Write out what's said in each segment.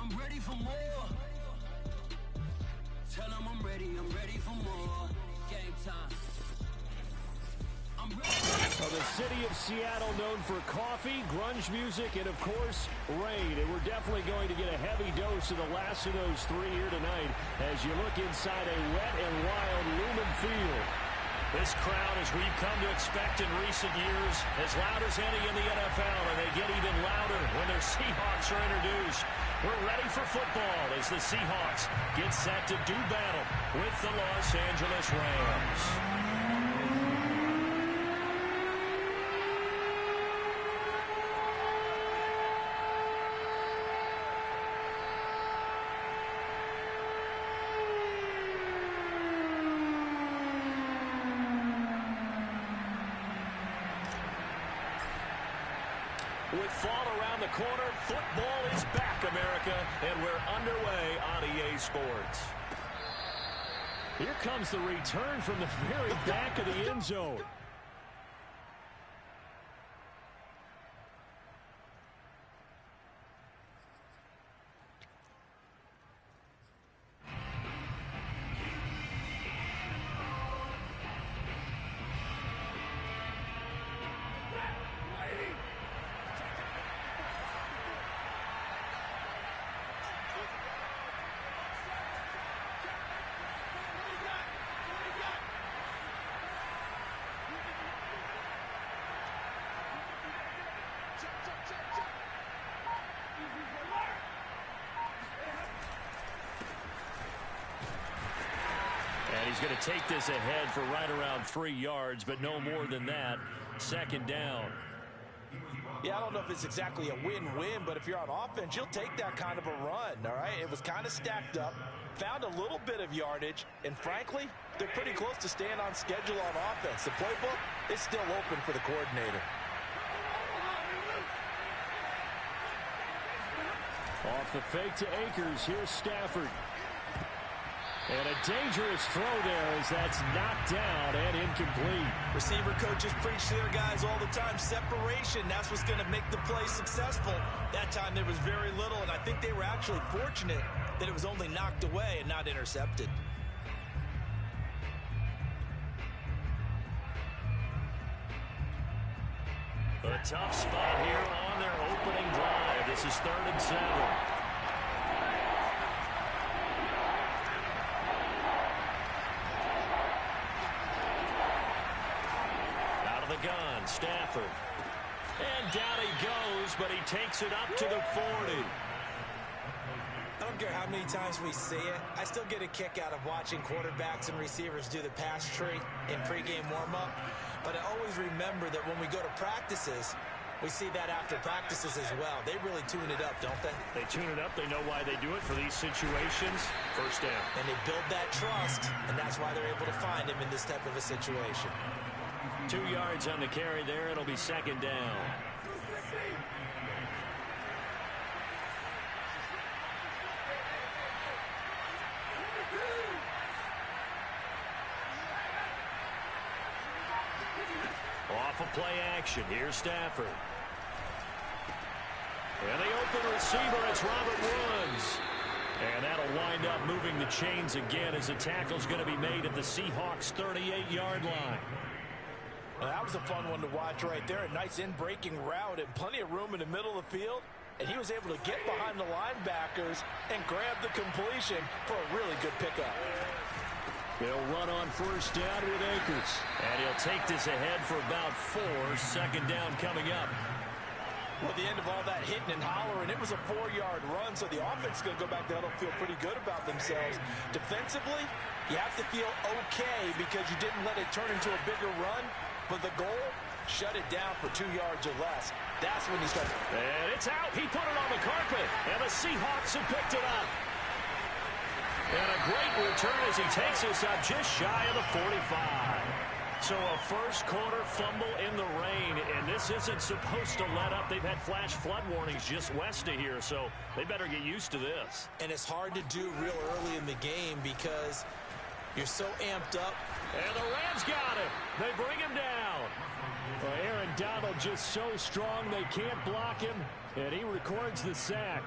I'm ready for more. Tell them I'm ready for more. Game time. So the city of Seattle known for coffee, grunge music, and, of course, rain. And we're definitely going to get a heavy dose of the last of those three here tonight as you look inside a wet and wild Lumen Field. This crowd, as we've come to expect in recent years, as loud as any in the NFL, and they get even louder when their Seahawks are introduced. We're ready for football as the Seahawks get set to do battle with the Los Angeles Rams. With fall around the corner, football is back, America, and we're underway on EA Sports. Here comes the return from the very back of the end zone. And he's going to take this ahead for right around 3 yards, but no more than that. Second down. Yeah, I don't know if it's exactly a win-win, but if you're on offense, you'll take that kind of a run, all right? It was kind of stacked up, found a little bit of yardage, and frankly, they're pretty close to staying on schedule on offense. The playbook is still open for the coordinator. Off the fake to Akers, here's Stafford. And a dangerous throw there as that's knocked down and incomplete. Receiver coaches preach to their guys all the time. Separation, that's what's going to make the play successful. That time there was very little, and I think they were actually fortunate that it was only knocked away and not intercepted. A tough spot here on their opening drive. This is 3rd and 7. Gun, Stafford. And down he goes, but he takes it up to the 40. I don't care how many times we see it. I still get a kick out of watching quarterbacks and receivers do the pass tree in pregame warm-up. But I always remember that when we go to practices, we see that after practices as well. They really tune it up, don't they? They tune it up. They know why they do it for these situations. First down. And they build that trust, and that's why they're able to find him in this type of a situation. 2 yards on the carry there. It'll be second down. Off of play action. Here's Stafford. And the open receiver, it's Robert Woods. And that'll wind up moving the chains again as the tackle's going to be made at the Seahawks' 38-yard line. Well, that was a fun one to watch right there. A nice in-breaking route and plenty of room in the middle of the field. And he was able to get behind the linebackers and grab the completion for a really good pickup. They'll run on first down with Akers. And he'll take this ahead for about 4. Second down coming up. Well, the end of all that hitting and hollering, it was a 4-yard run, so the offense is going to go back there and feel pretty good about themselves. Defensively, you have to feel okay because you didn't let it turn into a bigger run. But the goal, shut it down for 2 yards or less. That's when you start. And it's out. He put it on the carpet. And the Seahawks have picked it up. And a great return as he takes us up just shy of the 45. So a first quarter fumble in the rain. And this isn't supposed to let up. They've had flash flood warnings just west of here. So they better get used to this. And it's hard to do real early in the game because you're so amped up. And the Rams got him. They bring him down. Well, Aaron Donald just so strong they can't block him, and he records the sack.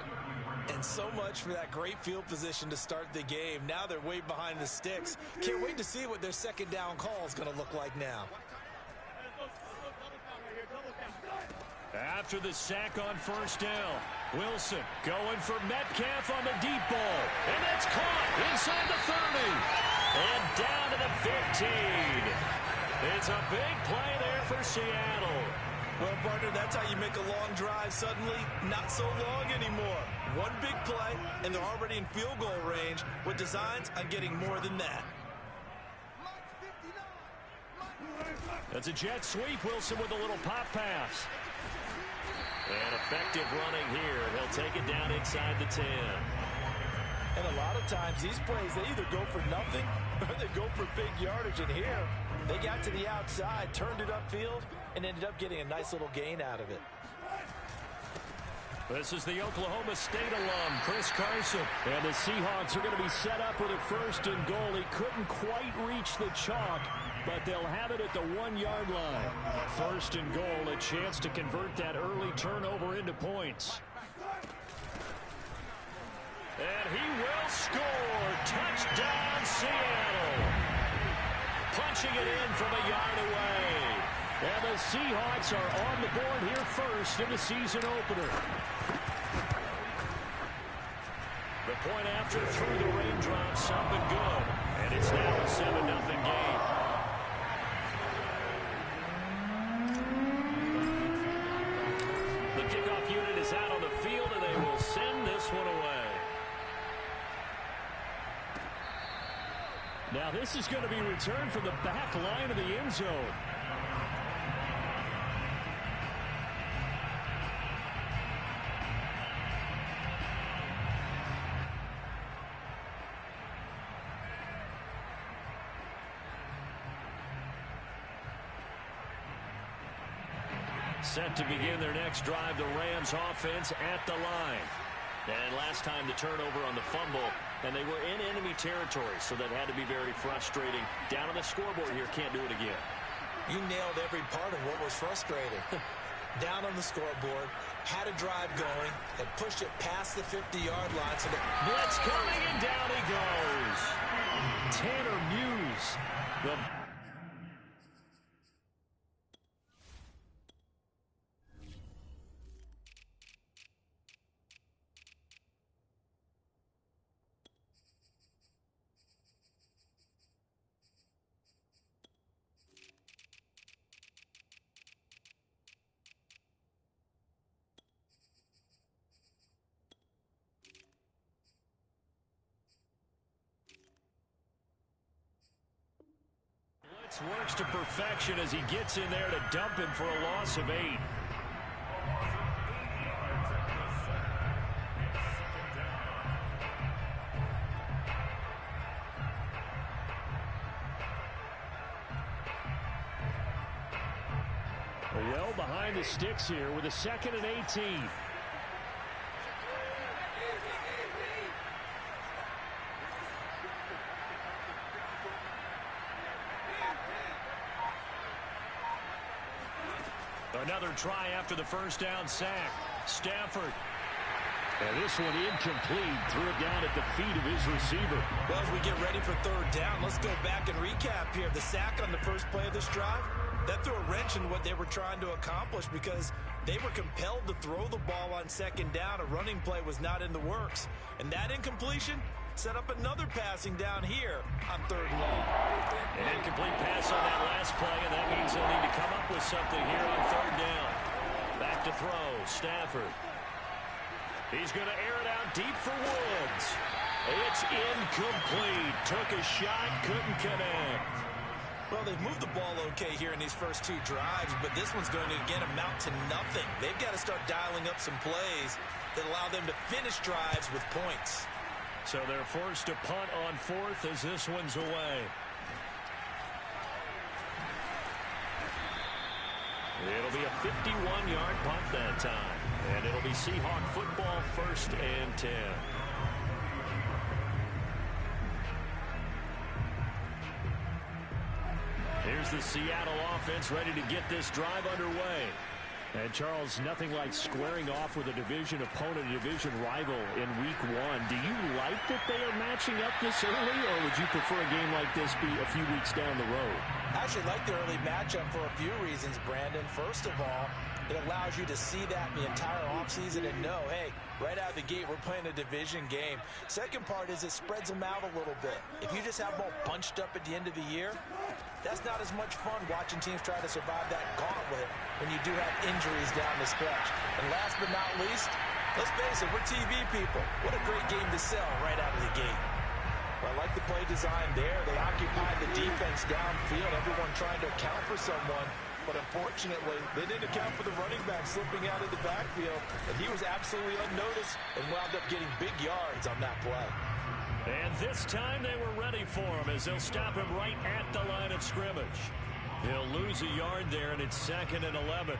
And so much for that great field position to start the game. Now they're way behind the sticks. Can't wait to see what their second down call is going to look like now. After the sack on first down, Wilson going for Metcalf on the deep ball. And that's caught inside the 30. And down to the 15. It's a big play there for Seattle. Well, partner, that's how you make a long drive suddenly not so long anymore. One big play, and they're already in field goal range with designs on getting more than that. That's a jet sweep. Wilson with a little pop pass. And effective running here. They'll take it down inside the 10. And a lot of times these plays, they either go for nothing or they go for big yardage. And here, they got to the outside, turned it upfield, and ended up getting a nice little gain out of it. This is the Oklahoma State alum, Chris Carson. And the Seahawks are going to be set up with a first and goal. He couldn't quite reach the chalk, but they'll have it at the 1-yard line. First and goal, a chance to convert that early turnover into points. And he will score. Touchdown, Seattle. Punching it in from a yard away. And the Seahawks are on the board here first in the season opener. The point after through the raindrops, something good. And it's now a 7-0 game. The kickoff unit is out on the field, and they will send this one away. Now this is going to be returned from the back line of the end zone. Set to begin their next drive, the Rams offense at the line. And last time the turnover on the fumble, and they were in enemy territory, so that had to be very frustrating. Down on the scoreboard here, can't do it again. You nailed every part of what was frustrating. Down on the scoreboard, had a drive going, and pushed it past the 50-yard line. So blitz coming, and down he goes. Tanner Muse. Works to perfection as he gets in there to dump him for a loss of 8. Well behind the sticks here with a 2nd and 18. Another try after the first down sack. Stafford. And this one incomplete. Threw it down at the feet of his receiver. Well, as we get ready for third down, let's go back and recap here. The sack on the first play of this drive, that threw a wrench in what they were trying to accomplish because they were compelled to throw the ball on second down. A running play was not in the works. And that incompletion set up another passing down here on third and long. An incomplete pass on that last play, and that means they'll need to come up with something here on third down. Back to throw, Stafford. He's going to air it out deep for Woods. It's incomplete. Took a shot, couldn't connect. Well, they've moved the ball okay here in these first two drives, but this one's going to, again, amount to nothing. They've got to start dialing up some plays that allow them to finish drives with points. So they're forced to punt on fourth as this one's away. It'll be a 51-yard punt that time. And it'll be Seahawk football, 1st and 10. Here's the Seattle offense ready to get this drive underway. And, Charles, nothing like squaring off with a division opponent, a division rival in Week 1. Do you like that they are matching up this early, or would you prefer a game like this be a few weeks down the road? I actually like the early matchup for a few reasons, Brandon. First of all, it allows you to see that in the entire offseason and know, hey, right out of the gate, we're playing a division game. Second part is it spreads them out a little bit. If you just have them all bunched up at the end of the year, that's not as much fun watching teams try to survive that gauntlet when you do have injuries down the stretch. And last but not least, let's face it, we're TV people. What a great game to sell right out of the gate. Well, I like the play design there. They occupied the defense downfield, everyone trying to account for someone. But unfortunately, they didn't account for the running back slipping out of the backfield. And he was absolutely unnoticed and wound up getting big yards on that play. And this time they were ready for him as they'll stop him right at the line of scrimmage. He'll lose a yard there, and it's 2nd and 11.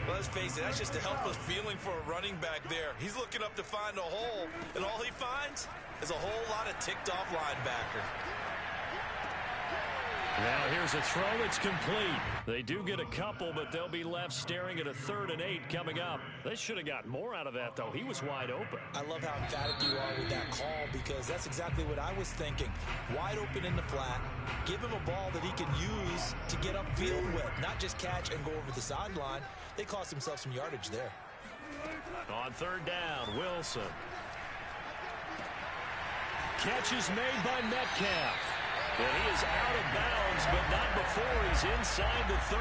Well, let's face it, that's just a helpless feeling for a running back there. He's looking up to find a hole, and all he finds is a whole lot of ticked-off linebacker. Now here's a throw that's complete. They do get a couple, but they'll be left staring at a 3rd and 8 coming up. They should have got more out of that, though. He was wide open. I love how emphatic you are with that call because that's exactly what I was thinking. Wide open in the flat. Give him a ball that he can use to get upfield with, not just catch and go over the sideline. They cost themselves some yardage there. On 3rd down, Wilson. Catch is made by Metcalf. And he is out of bounds, but not before he's inside the 30.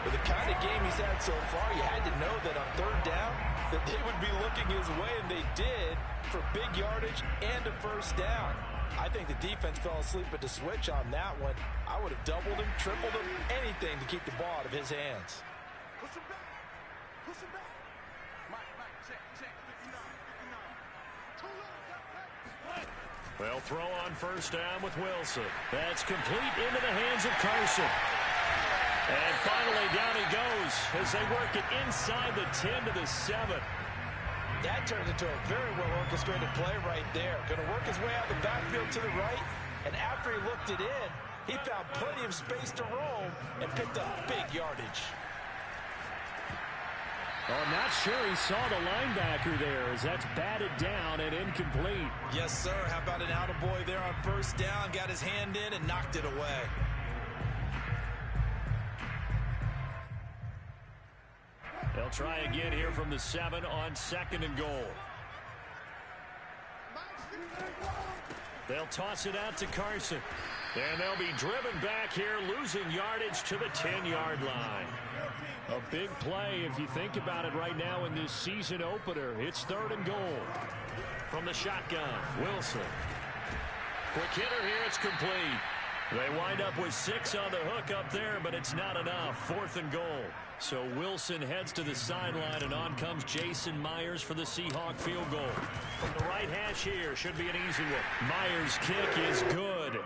With the kind of game he's had so far, you had to know that on 3rd down, that they would be looking his way, and they did, for big yardage and a 1st down. I think the defense fell asleep at the switch on that one. I would have doubled him, tripled him, anything to keep the ball out of his hands. Push him back. Push him back. Mike, check. 59. Too low. They'll throw on 1st down with Wilson. That's complete into the hands of Carson. And finally down he goes as they work it inside the 10 to the 7. That turned into a very well-orchestrated play right there. Going to work his way out the backfield to the right, and after he looked it in, he found plenty of space to roam and picked up big yardage. I'm not sure he saw the linebacker there as that's batted down and incomplete. Yes, sir. How about an attaboy there on 1st down? Got his hand in and knocked it away. They'll try again here from the 7 on 2nd and goal. They'll toss it out to Carson. And they'll be driven back here, losing yardage to the 10-yard line. A big play if you think about it right now in this season opener. It's 3rd and goal. From the shotgun, Wilson. Quick hitter here, it's complete. They wind up with 6 on the hook up there, but it's not enough. 4th and goal. So Wilson heads to the sideline, and on comes Jason Myers for the Seahawk field goal. From the right hash here, should be an easy one. Myers' kick is good.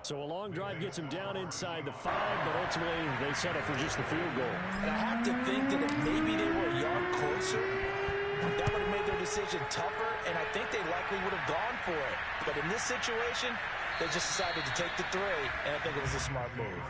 So a long drive gets him down inside the 5, but ultimately they settle for just the field goal. And I have to think that if maybe they were a yard closer, that would have made their decision tougher, and I think they likely would have gone for it. But in this situation, they just decided to take the 3, and I think it was a smart move.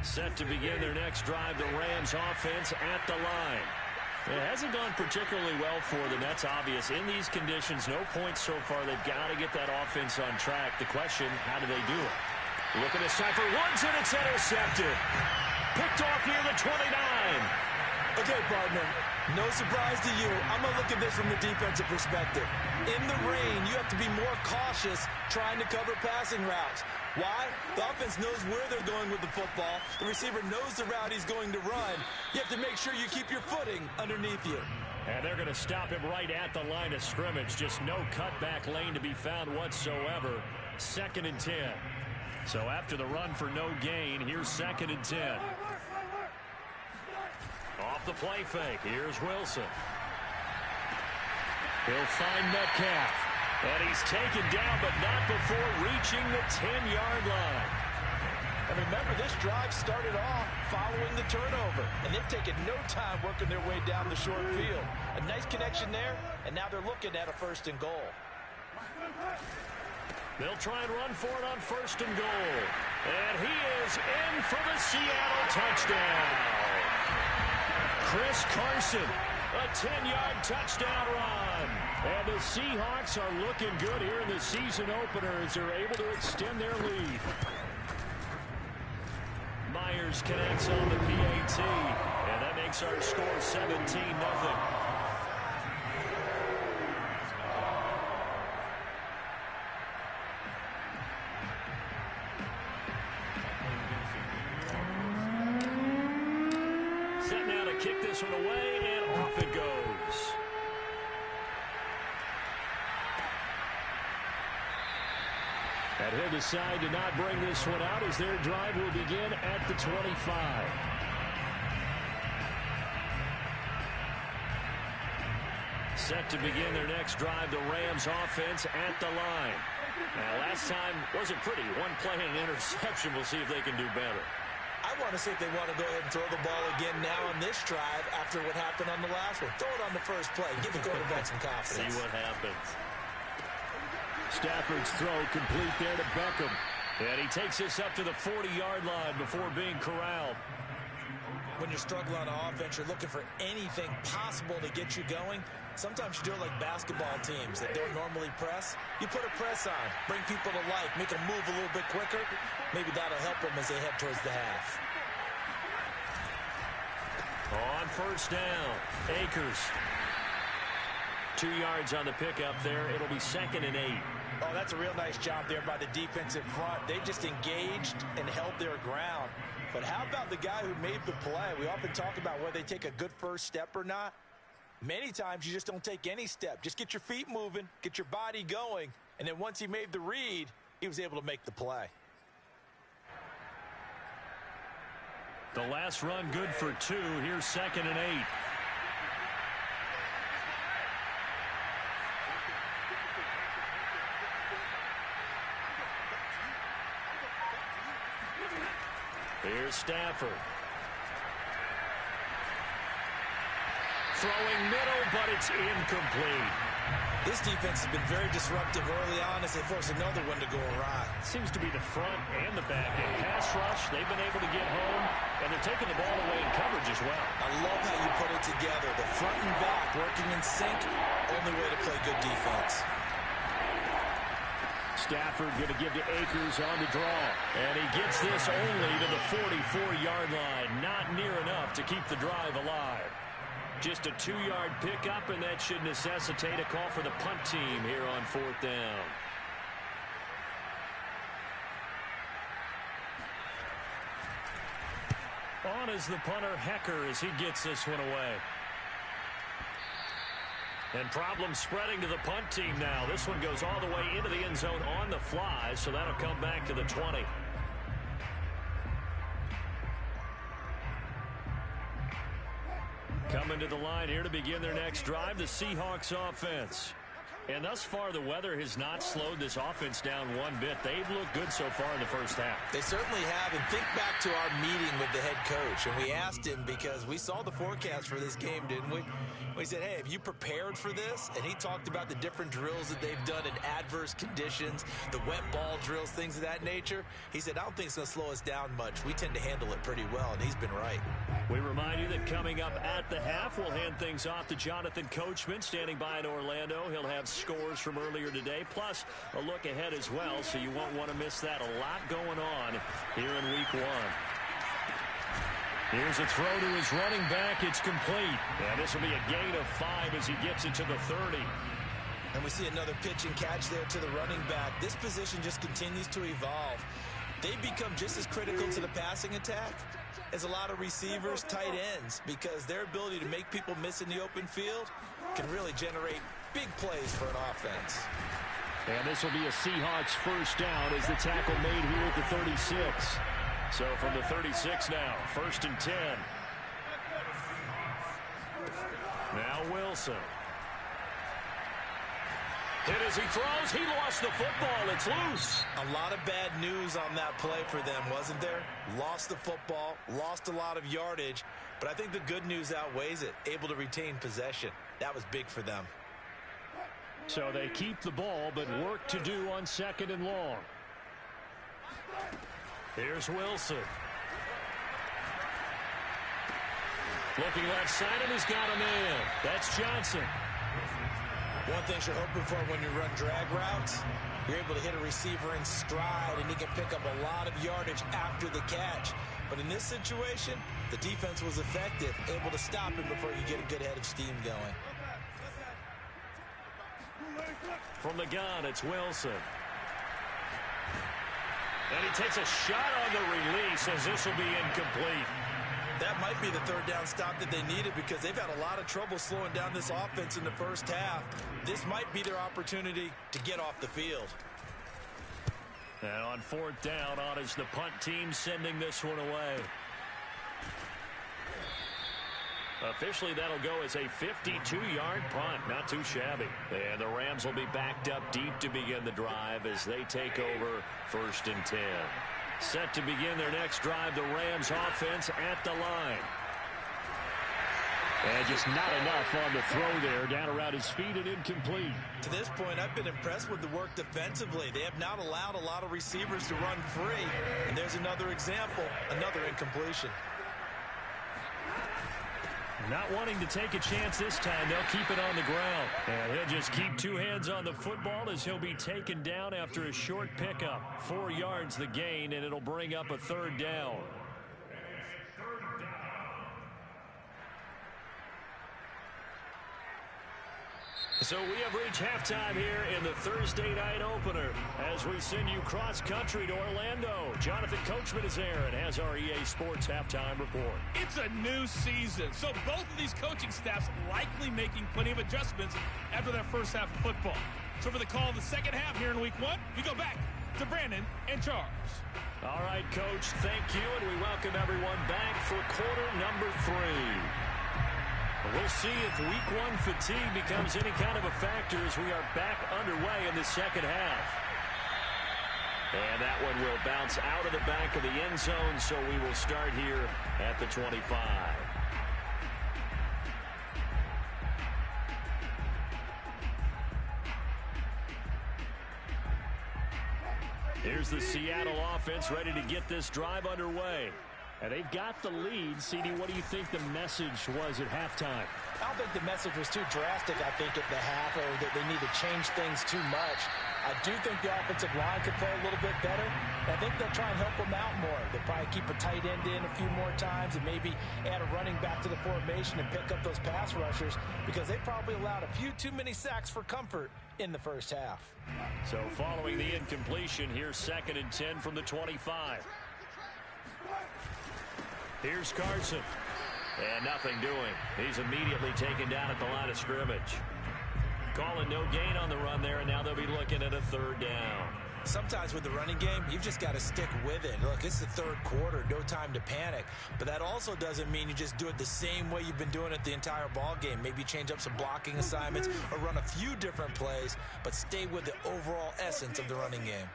Set to begin their next drive, the Rams offense at the line. It hasn't gone particularly well for them. That's obvious. In these conditions, no points so far. They've got to get that offense on track. The question, how do they do it? Look at this time for Woods, and it's intercepted. Picked off near the 29. Okay, partner, no surprise to you. I'm going to look at this from the defensive perspective. In the rain, you have to be more cautious trying to cover passing routes. Why? The offense knows where they're going with the football. The receiver knows the route he's going to run. You have to make sure you keep your footing underneath you. And they're going to stop him right at the line of scrimmage. Just no cutback lane to be found whatsoever. 2nd and 10. So after the run for no gain, here's 2nd and 10. Off the play fake, here's Wilson. He'll find Metcalf. And he's taken down, but not before reaching the 10-yard line. And remember, this drive started off following the turnover, and they've taken no time working their way down the short field. A nice connection there, and now they're looking at a 1st and goal. They'll try and run for it on 1st and goal. And he is in for the Seattle touchdown. Chris Carson, a 10-yard touchdown run. And the Seahawks are looking good here in the season opener as they're able to extend their lead. Myers connects on the PAT, and that makes our score 17-0. Set now to kick this one away, and off it goes. And he'll decide to not bring this one out as their drive will begin at the 25. Set to begin their next drive, the Rams offense at the line. Now, last time wasn't pretty. One play and an interception. We'll see if they can do better. I want to see if they want to go ahead and throw the ball again now on this drive after what happened on the last one. Throw it on the first play. Give the quarterback some confidence. See what happens. Stafford's throw complete there to Beckham. And he takes this up to the 40-yard line before being corralled. When you're struggling on offense, you're looking for anything possible to get you going. Sometimes you do it like basketball teams that don't normally press. You put a press on, bring people to life, make them move a little bit quicker. Maybe that'll help them as they head towards the half. On 1st down, Akers. 2 yards on the pickup there. It'll be 2nd and 8. Oh, that's a real nice job there by the defensive front. They just engaged and held their ground. But how about the guy who made the play? We often talk about whether they take a good first step or not. Many times you just don't take any step. Just get your feet moving, get your body going, and then once he made the read, he was able to make the play. The last run good for 2. Here's 2nd and 8. Here's Stafford. Throwing middle, but it's incomplete. This defense has been very disruptive early on as they force another one to go awry. Seems to be the front and the back end. Pass rush, they've been able to get home, and they're taking the ball away in coverage as well. I love how you put it together. The front and back working in sync, only way to play good defense. Stafford going to give to Akers on the draw. And he gets this only to the 44-yard line. Not near enough to keep the drive alive. Just a 2-yard pickup, and that should necessitate a call for the punt team here on 4th down. On is the punter, Hecker, as he gets this one away. And problems spreading to the punt team now. This one goes all the way into the end zone on the fly, so that'll come back to the 20. Coming to the line here to begin their next drive, the Seahawks offense. And thus far, the weather has not slowed this offense down one bit. They've looked good so far in the first half. They certainly have. And think back to our meeting with the head coach. And we asked him because we saw the forecast for this game, didn't we? We said, hey, have you prepared for this? And he talked about the different drills that they've done in adverse conditions, the wet ball drills, things of that nature. He said, I don't think it's going to slow us down much. We tend to handle it pretty well, and he's been right. We remind you that coming up at the half, we'll hand things off to Jonathan Coachman, standing by in Orlando. He'll have scores from earlier today, plus a look ahead as well, so you won't want to miss that. A lot going on here in Week 1. Here's a throw to his running back. It's complete. And this will be a gain of 5 as he gets it to the 30. And we see another pitch and catch there to the running back. This position just continues to evolve. They become just as critical to the passing attack as a lot of receivers, tight ends, because their ability to make people miss in the open field can really generate big plays for an offense. And this will be a Seahawks first down as the tackle made here at the 36. So from the 36 now, 1st and 10. Now Wilson. And as he throws, he lost the football. It's loose. A lot of bad news on that play for them, wasn't there? Lost the football, lost a lot of yardage, but I think the good news outweighs it. Able to retain possession. That was big for them. So they keep the ball, but work to do on 2nd and long. Here's Wilson. Looking left side, and he's got a man. That's Johnson. One thing you're hoping for when you run drag routes, you're able to hit a receiver in stride, and he can pick up a lot of yardage after the catch. But in this situation, the defense was effective, able to stop him before you get a good head of steam going. From the gun, it's Wilson. And he takes a shot on the release as this will be incomplete. That might be the third down stop that they needed because they've had a lot of trouble slowing down this offense in the first half. This might be their opportunity to get off the field. And on 4th down, on is the punt team sending this one away. Officially, that'll go as a 52-yard punt. Not too shabby. And the Rams will be backed up deep to begin the drive as they take over 1st and 10. Set to begin their next drive, the Rams offense at the line. And just not enough on the throw there. Down around his feet and incomplete. To this point, I've been impressed with the work defensively. They have not allowed a lot of receivers to run free. And there's another example, another incompletion. Not wanting to take a chance this time. They'll keep it on the ground. And he'll just keep 2 hands on the football as he'll be taken down after a short pickup. 4 yards the gain, and it'll bring up a 3rd down. So we have reached halftime here in the Thursday night opener as we send you cross-country to Orlando. Jonathan Coachman is there and has our EA Sports halftime report. It's a new season, so both of these coaching staffs likely making plenty of adjustments after that first half of football. So for the call of the second half here in Week 1, we go back to Brandon and Charles. All right, Coach, thank you, and we welcome everyone back for quarter number 3. We'll see if Week 1 fatigue becomes any kind of a factor as we are back underway in the second half. And that one will bounce out of the back of the end zone, so we will start here at the 25. Here's the Seattle offense ready to get this drive underway. And they've got the lead. CD, what do you think the message was at halftime? I don't think the message was too drastic, I think, at the half, or that they need to change things too much. I do think the offensive line could play a little bit better. I think they'll try and help them out more. They'll probably keep a tight end in a few more times and maybe add a running back to the formation and pick up those pass rushers because they probably allowed a few too many sacks for comfort in the first half. So following the incompletion, here's 2nd and 10 from the 25. Here's Carson. And nothing doing. He's immediately taken down at the line of scrimmage. Calling no gain on the run there, and now they'll be looking at a 3rd down. Sometimes with the running game, you've just got to stick with it. Look, it's the 3rd quarter, no time to panic. But that also doesn't mean you just do it the same way you've been doing it the entire ball game. Maybe change up some blocking assignments or run a few different plays, but stay with the overall essence of the running game.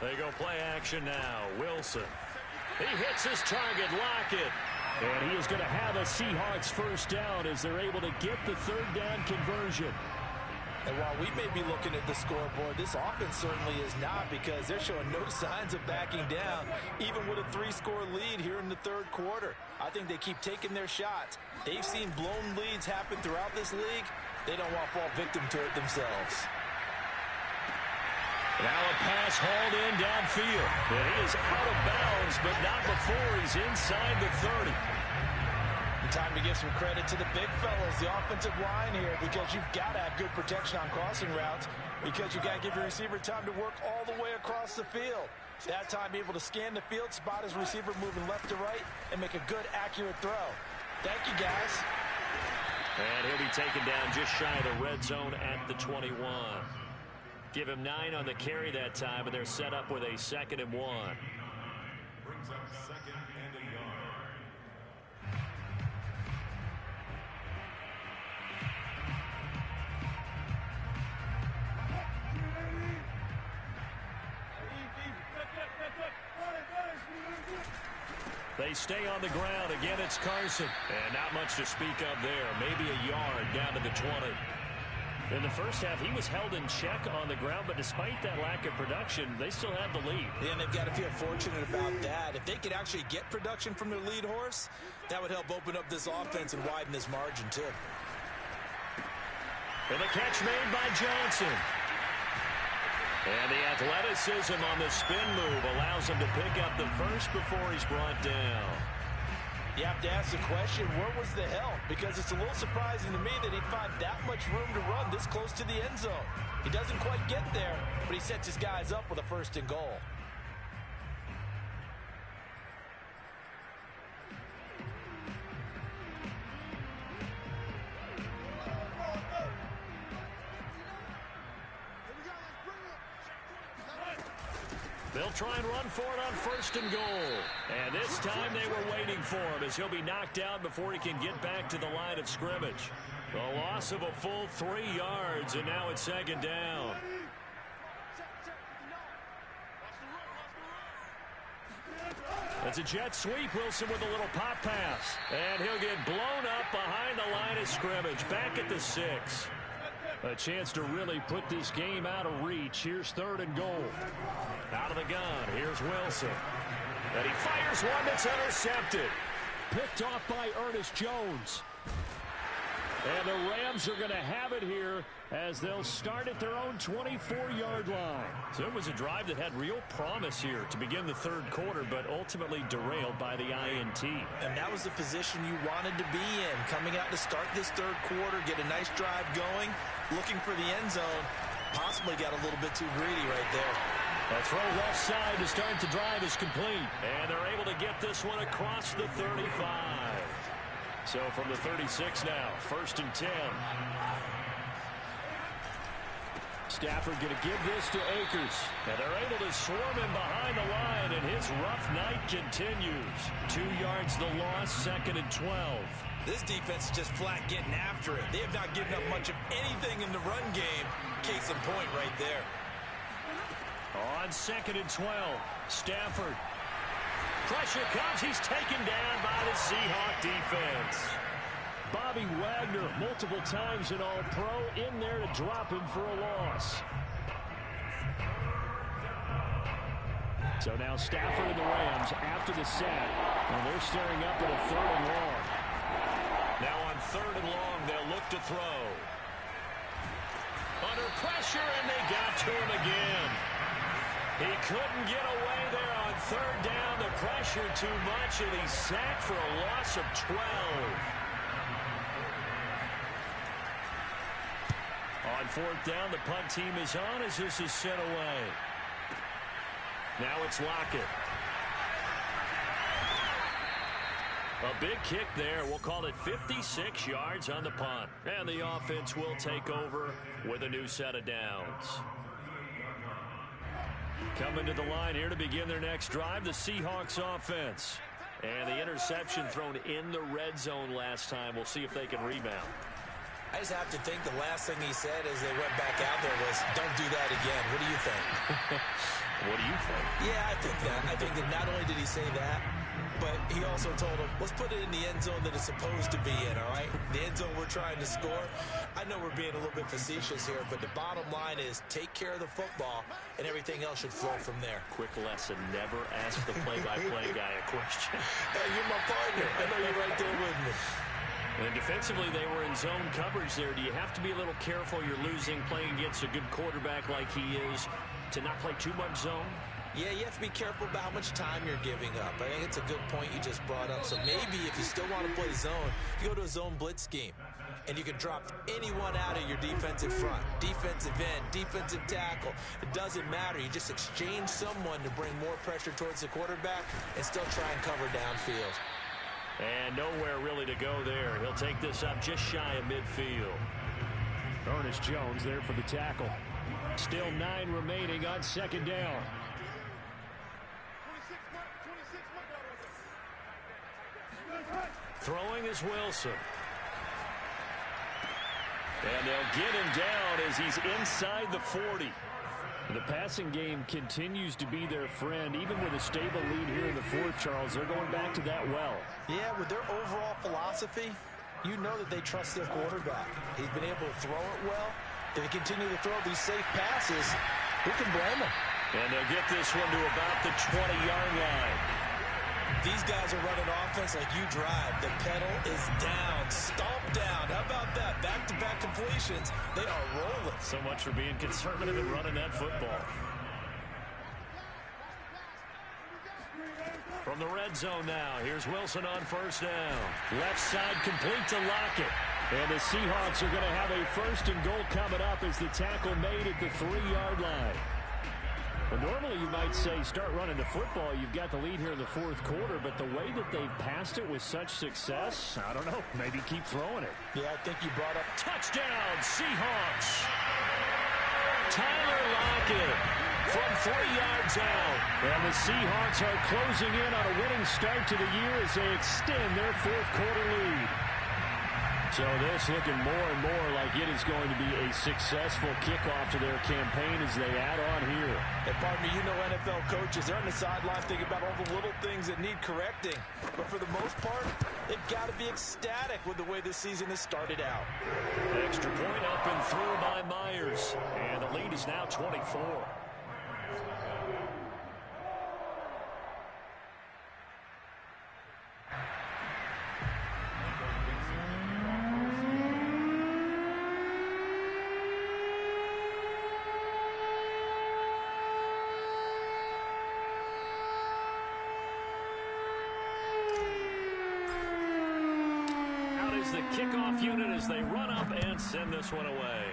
They go play action now. Wilson. He hits his target, Lockett. And he is going to have a Seahawks 1st down as they're able to get the 3rd down conversion. And while we may be looking at the scoreboard, this offense certainly is not because they're showing no signs of backing down, even with a 3-score lead here in the 3rd quarter. I think they keep taking their shots. They've seen blown leads happen throughout this league. They don't want to fall victim to it themselves. Now a pass hauled in downfield. And he is out of bounds, but not before he's inside the 30. And time to give some credit to the big fellas, the offensive line here, because you've got to have good protection on crossing routes, because you've got to give your receiver time to work all the way across the field. That time, be able to scan the field, spot his receiver moving left to right, and make a good, accurate throw. Thank you, guys. And he'll be taken down just shy of the red zone at the 21. Give him 9 on the carry that time, and they're set up with a 2nd and 1. brings up second and a yard. They stay on the ground. Again, it's Carson. And not much to speak of there. Maybe a yard down to the 20. In the first half, he was held in check on the ground, but despite that lack of production, they still have the lead. Yeah, and they've got to feel fortunate about that. If they could actually get production from their lead horse, that would help open up this offense and widen this margin, too. And the catch made by Johnson. And the athleticism on the spin move allows him to pick up the first before he's brought down. You have to ask the question, where was the help? Because it's a little surprising to me that he'd find that much room to run this close to the end zone. He doesn't quite get there, but he sets his guys up with a first and goal. They'll try and run for it on first and goal. And this time they were waiting for him as he'll be knocked out before he can get back to the line of scrimmage. The loss of a full 3 yards, and now it's second down. It's a jet sweep. Wilson with a little pop pass. And he'll get blown up behind the line of scrimmage. Back at the 6. A chance to really put this game out of reach. Here's third and goal. Out of the gun, here's Wilson. And he fires one that's intercepted. Picked off by Ernest Jones. And the Rams are going to have it here as they'll start at their own 24-yard line. So it was a drive that had real promise here to begin the third quarter, but ultimately derailed by the INT. And that was the position you wanted to be in. Coming out to start this third quarter, get a nice drive going, looking for the end zone. Possibly got a little bit too greedy right there. A throw left side to start the drive is complete. And they're able to get this one across the 35. So from the 36 now, first and 10. Stafford going to give this to Akers. And they're able to swarm him behind the line, and his rough night continues. 2 yards the loss, second and 12. This defense is just flat getting after it. They have not given up much of anything in the run game. Case in point right there. On second and 12, Stafford. Pressure comes. He's taken down by the Seahawk defense. Bobby Wagner, multiple times an All-Pro, in there to drop him for a loss. So now Stafford and the Rams after the sack, and they're staring up at a third and long. Now on third and long, they'll look to throw. Under pressure, and they got to him again. He couldn't get away there on third down. The pressure too much, and he's sacked for a loss of 12. On fourth down, the punt team is on as this is sent away. Now it's Lockett. A big kick there. We'll call it 56 yards on the punt. And the offense will take over with a new set of downs. Coming to the line here to begin their next drive, the Seahawks offense. And the interception thrown in the red zone last time. We'll see if they can rebound. I just have to think the last thing he said as they went back out there was, don't do that again. What do you think? What do you think? Yeah, I think that. I think that not only did he say that, but he also told him, let's put it in the end zone that it's supposed to be in, all right? The end zone we're trying to score. I know we're being a little bit facetious here, but the bottom line is take care of the football, and everything else should flow from there. Quick lesson, never ask the play-by-play guy a question. Hey, you're my partner. I know you're right there with me. And defensively, they were in zone coverage there. Do you have to be a little careful? You're losing, playing against a good quarterback like he is, to not play too much zone? Yeah, you have to be careful about how much time you're giving up. I think it's a good point you just brought up. So maybe if you still want to play zone, you go to a zone blitz scheme. And you can drop anyone out of your defensive front. Defensive end, defensive tackle. It doesn't matter. You just exchange someone to bring more pressure towards the quarterback and still try and cover downfield. And nowhere really to go there. He'll take this up just shy of midfield. Ernest Jones there for the tackle. Still 9 remaining on second down. 26, Throwing is Wilson. And they'll get him down as he's inside the 40. The passing game continues to be their friend. Even with a stable lead here in the fourth, Charles, they're going back to that well. Yeah, with their overall philosophy, you know that they trust their quarterback. He's been able to throw it well. If they continue to throw these safe passes, who can blame them? And they'll get this one to about the 20-yard line. These guys are running offense like you drive. The pedal is down, stomp down. How about that? Back-to-back completions. They are rolling. So much for being conservative and running that football. From the red zone now, here's Wilson on first down. Left side complete to Lockett. And the Seahawks are going to have a first and goal coming up as the tackle made at the 3-yard line. Well, normally you might say start running the football. You've got the lead here in the fourth quarter, but the way that they've passed it with such success, I don't know, maybe keep throwing it. Yeah, I think you brought up touchdown, Seahawks. Tyler Lockett from 3 yards out. And the Seahawks are closing in on a winning start to the year as they extend their fourth quarter lead. So this looking more and more like it is going to be a successful kickoff to their campaign as they add on here. And pardon me, you know NFL coaches, they're on the sideline thinking about all the little things that need correcting. But for the most part, they've got to be ecstatic with the way this season has started out. Extra point up and through by Myers. And the lead is now 24. The kickoff unit as they run up and send this one away.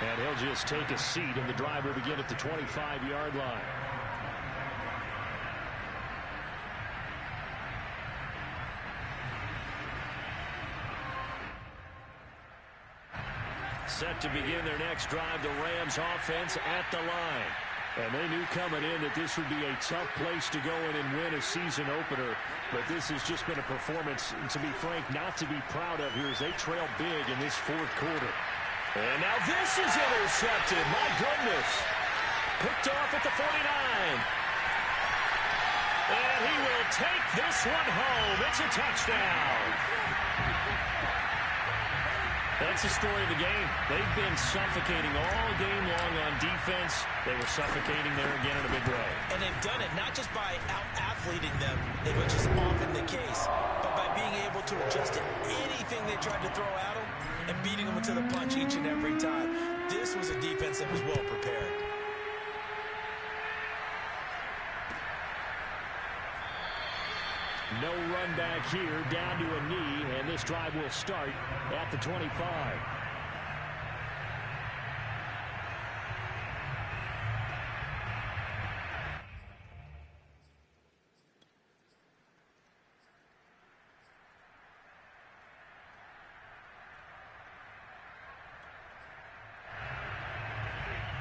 And he'll just take a seat, and the drive will begin at the 25-yard line. Set to begin their next drive, the Rams offense at the line. And they knew coming in that this would be a tough place to go in and win a season opener. But this has just been a performance, to be frank, not to be proud of here as they trail big in this fourth quarter. And now this is intercepted. My goodness. Picked off at the 49. And he will take this one home. It's a touchdown. That's the story of the game. They've been suffocating all game long on defense. They were suffocating there again in a big way. And they've done it not just by out-athleting them, which is often the case, but by being able to adjust to anything they tried to throw at them and beating them to the punch each and every time. This was a defense that was well prepared. No run back here, down to a knee, and this drive will start at the 25.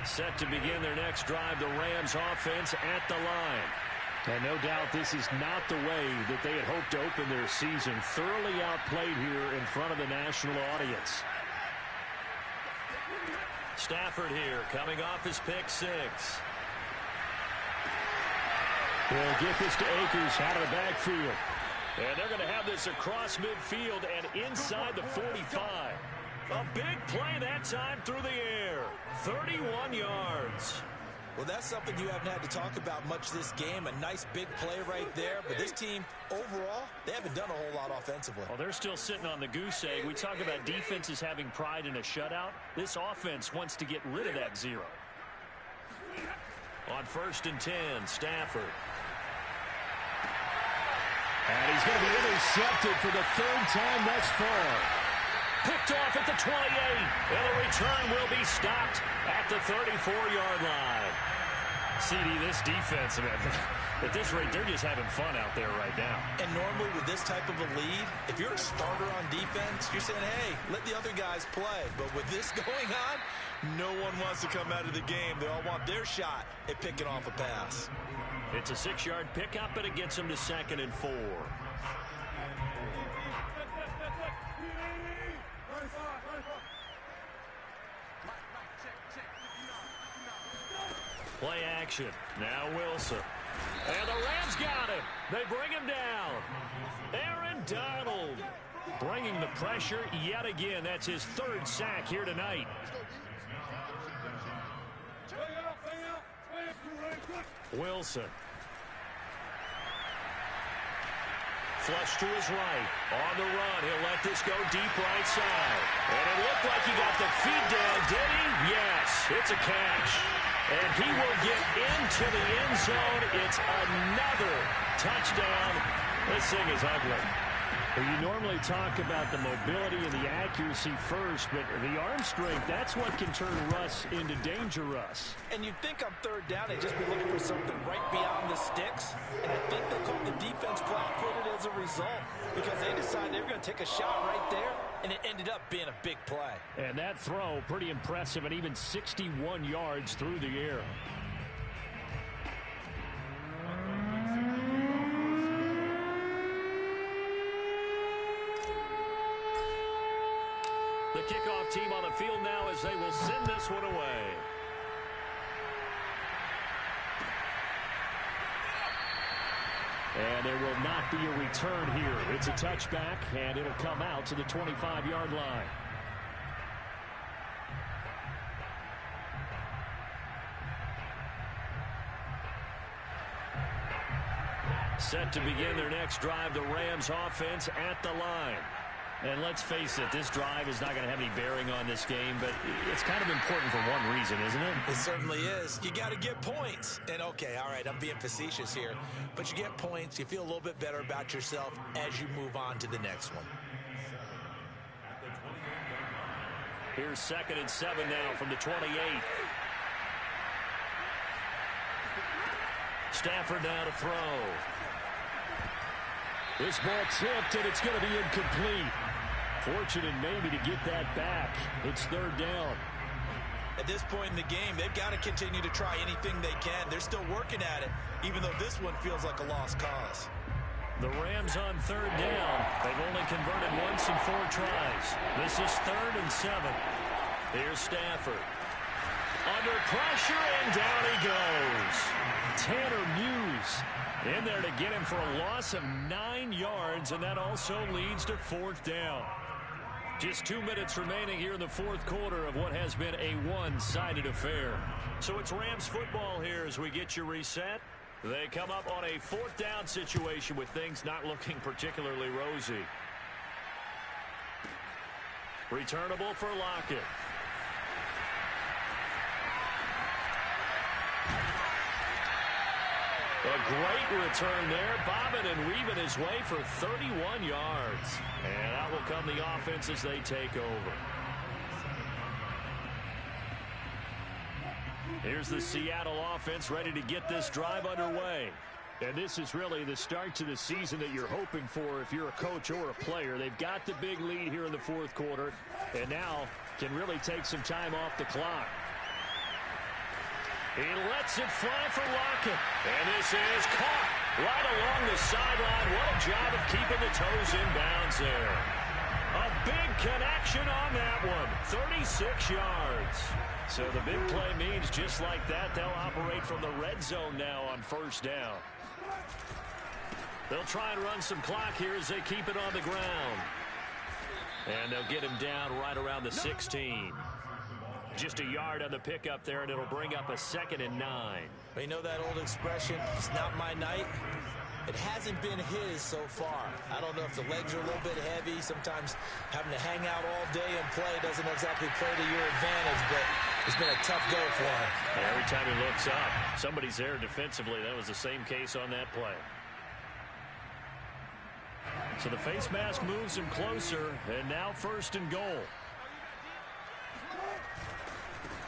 Set to begin their next drive, the Rams offense at the line. And no doubt this is not the way that they had hoped to open their season. Thoroughly outplayed here in front of the national audience. Stafford here coming off his pick six. We'll get this to Akers out of the backfield. And they're going to have this across midfield and inside the 45. A big play that time through the air. 31 yards. Well, that's something you haven't had to talk about much this game. A nice big play right there. But this team, overall, they haven't done a whole lot offensively. Well, they're still sitting on the goose egg. We talk about defenses having pride in a shutout. This offense wants to get rid of that zero. On 1st and 10, Stafford. And he's going to be intercepted for the third time thus far. Picked off at the 28, and the return will be stopped at the 34-yard line. CD, this defense, man, at this rate, they're just having fun out there right now. And normally with this type of a lead, if you're a starter on defense, you're saying, hey, let the other guys play. But with this going on, No one wants to come out of the game. They all want their shot at picking off a pass. It's a 6-yard pickup, and it gets him to 2nd and 4. Play action. Now Wilson. And the Rams got him. They bring him down. Aaron Donald bringing the pressure yet again. That's his 3rd sack here tonight. Wilson. Flush to his right. On the run. He'll let this go deep right side. And it looked like he got the feet down, did he? Yes, it's a catch. And he will get into the end zone. It's another touchdown. This thing is ugly. Well, you normally talk about the mobility and the accuracy first, but the arm strength, that's what can turn Russ into danger Russ. And you'd think on 3rd down, they'd just be looking for something right beyond the sticks. And I think they called the defense flat-footed as a result because they decided they were going to take a shot right there, and it ended up being a big play. And that throw, pretty impressive, and even 61 yards through the air. The kickoff team on the field now as they will send this one away. And there will not be a return here. It's a touchback, and it'll come out to the 25-yard line. Set to begin their next drive, the Rams offense at the line. And let's face it, this drive is not going to have any bearing on this game, but it's kind of important for one reason, isn't it? It certainly is. You got to get points. And, okay, all right, I'm being facetious here. But you get points, you feel a little bit better about yourself as you move on to the next one. Here's 2nd and 7 now from the 28. Stafford now to throw. This ball tipped, and it's going to be incomplete. Fortunate maybe to get that back. It's 3rd down. At this point in the game, they've got to continue to try anything they can. They're still working at it, even though this one feels like a lost cause. The Rams on 3rd down. They've only converted once in 4 tries. This is 3rd and 7. Here's Stafford. Under pressure, and down he goes. Tanner Muse in there to get him for a loss of 9 yards, and that also leads to 4th down. Just 2 minutes remaining here in the 4th quarter of what has been a one-sided affair. So it's Rams football here as we get you reset. They come up on a 4th down situation with things not looking particularly rosy. Returnable for Lockett. A great return there, bobbing and weaving his way for 31 yards. And out will come the offense as they take over. Here's the Seattle offense ready to get this drive underway. And this is really the start to the season that you're hoping for if you're a coach or a player. They've got the big lead here in the 4th quarter, and now can really take some time off the clock. He lets it fly for Lockett. And this is caught right along the sideline. What a job of keeping the toes in bounds there. A big connection on that one. 36 yards. So the big play means just like that, they'll operate from the red zone now on 1st down. They'll try and run some clock here as they keep it on the ground. And they'll get him down right around the 16. Just a yard on the pickup there, and it'll bring up a 2nd and 9. You know that old expression, it's not my night? It hasn't been his so far. I don't know if the legs are a little bit heavy. Sometimes having to hang out all day and play doesn't exactly play to your advantage, but it's been a tough go for him. Every time he looks up, somebody's there defensively. That was the same case on that play. So the face mask moves him closer, and now 1st and goal.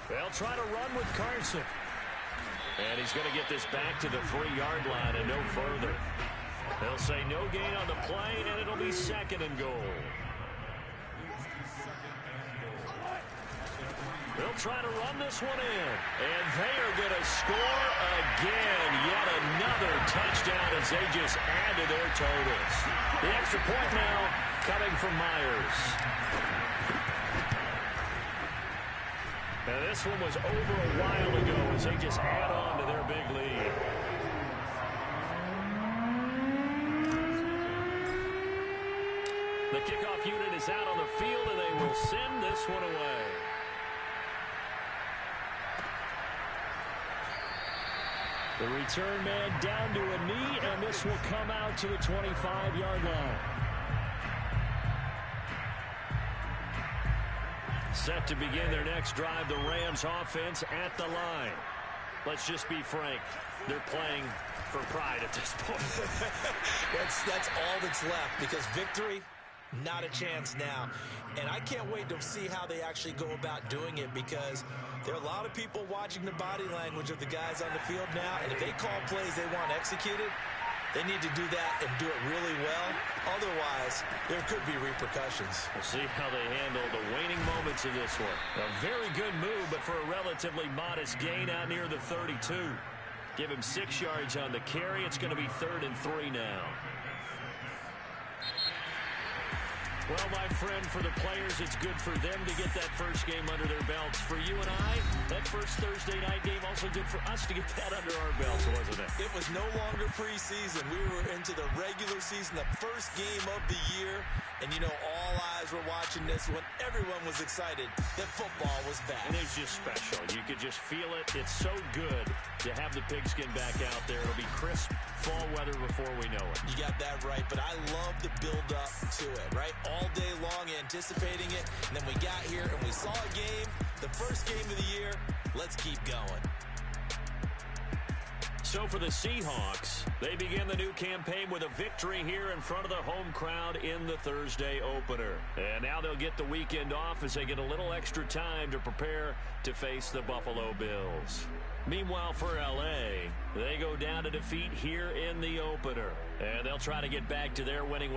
They'll try to run with Carson. And he's going to get this back to the 3-yard line and no further. They'll say no gain on the play, and it'll be 2nd and goal. They'll try to run this one in. And they are going to score again. Yet another touchdown as they just add to their totals. The extra point now coming from Myers. And this one was over a while ago as they just add on to their big lead. The kickoff unit is out on the field, and they will send this one away. The return man down to a knee, and this will come out to the 25-yard line. Set to begin their next drive, the Rams offense at the line. Let's just be frank. They're playing for pride at this point. That's all that's left, because victory, not a chance now. And I can't wait to see how they actually go about doing it, because there are a lot of people watching the body language of the guys on the field now, and if they call plays they want executed, they need to do that and do it really well. Otherwise, there could be repercussions. We'll see how they handle the waning moments of this one. A very good move, but for a relatively modest gain out near the 32. Give him 6 yards on the carry. It's going to be 3rd and 3 now. Well, my friend, for the players, it's good for them to get that first game under their belts. For you and I, that first Thursday night game also good for us to get that under our belts, wasn't it? It was no longer preseason. We were into the regular season, the first game of the year. And, you know, all eyes were watching this when everyone was excited that football was back. And it's just special. You could just feel it. It's so good to have the pigskin back out there. It'll be crisp fall weather before we know it. You got that right, but I love the build-up to it, right? All day long anticipating it, and then we got here and we saw a game, the first game of the year. Let's keep going. So for the Seahawks, they begin the new campaign with a victory here in front of the home crowd in the Thursday opener. And now they'll get the weekend off as they get a little extra time to prepare to face the Buffalo Bills. Meanwhile, for L.A., they go down to defeat here in the opener. And they'll try to get back to their winning